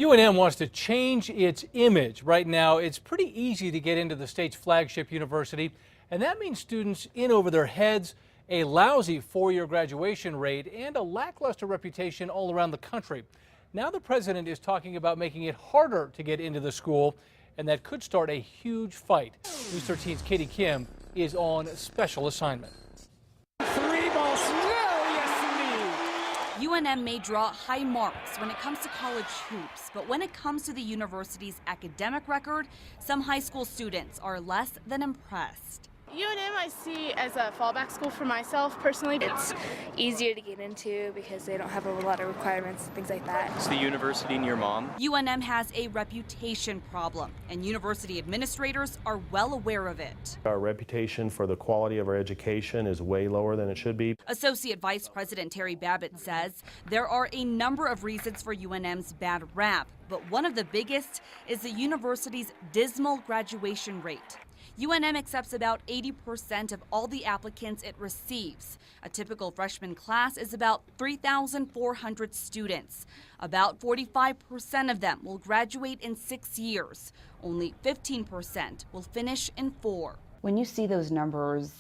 UNM wants to change its image. Right now, it's pretty easy to get into the state's flagship university, and that means students in over their heads, a lousy four-year graduation rate, and a lackluster reputation all around the country. Now the president is talking about making it harder to get into the school, and that could start a huge fight. News 13's Katie Kim is on special assignment. UNM may draw high marks when it comes to college hoops, but when it comes to the university's academic record, some high school students are less than impressed. UNM I see as a fallback school for myself personally. It's easier to get into because they don't have a lot of requirements and things like that. It's the university near mom. UNM has a reputation problem, and university administrators are well aware of it. Our reputation for the quality of our education is way lower than it should be. Associate Vice President Terry Babbitt says there are a number of reasons for UNM's bad rap, but one of the biggest is the university's dismal graduation rate. UNM accepts about 80% of all the applicants it receives. A typical freshman class is about 3,400 students. About 45% of them will graduate in 6 years. Only 15% will finish in 4. When you see those numbers,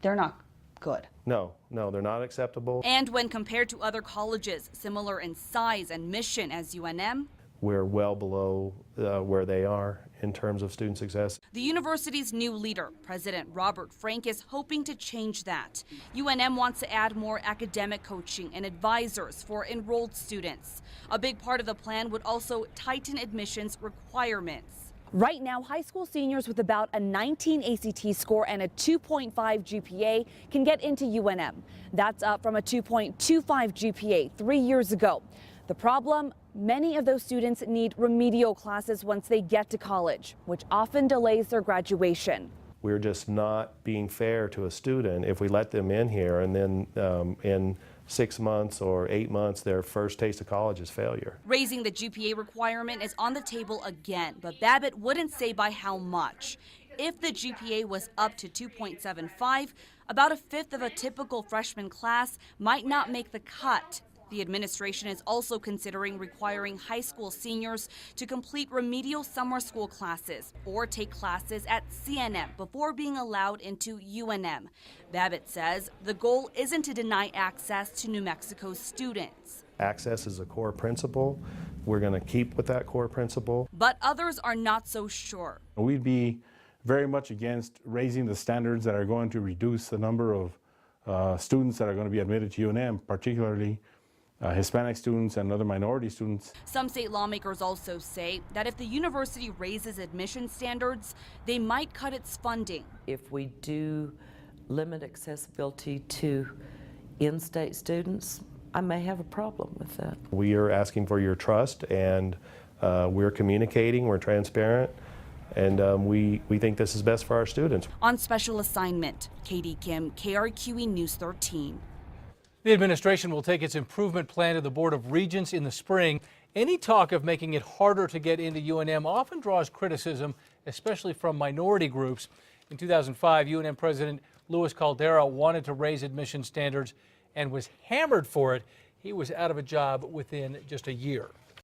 they're not good. No, they're not acceptable. And when compared to other colleges similar in size and mission as UNM, we're well below where they are in terms of student success. The university's new leader, President Robert Frank, is hoping to change that. UNM wants to add more academic coaching and advisors for enrolled students. A big part of the plan would also tighten admissions requirements. Right now, high school seniors with about a 19 ACT score and a 2.5 GPA can get into UNM. That's up from a 2.25 GPA 3 years ago. The problem? Many of those students need remedial classes once they get to college, which often delays their graduation. We're just not being fair to a student if we let them in here and then in 6 months or 8 months their first taste of college is failure. Raising the GPA requirement is on the table again, but Babbitt wouldn't say by how much. If the GPA was up to 2.75, about a fifth of a typical freshman class might not make the cut. The administration is also considering requiring high school seniors to complete remedial summer school classes or take classes at CNM before being allowed into UNM. Babbitt says the goal isn't to deny access to New Mexico's students. Access is a core principle. We're going to keep with that core principle. But others are not so sure. We'd be very much against raising the standards that are going to reduce the number of students that are going to be admitted to UNM, particularly Hispanic students and other minority students. Some state lawmakers also say that if the university raises admission standards, they might cut its funding. If we do limit accessibility to in-state students, I may have a problem with that. We are asking for your trust, and we're communicating, we're transparent, and we think this is best for our students. On special assignment, Katie Kim, KRQE News 13. The administration will take its improvement plan to the Board of Regents in the spring. Any talk of making it harder to get into UNM often draws criticism, especially from minority groups. In 2005, UNM President Luis Caldera wanted to raise admission standards and was hammered for it. He was out of a job within just a year.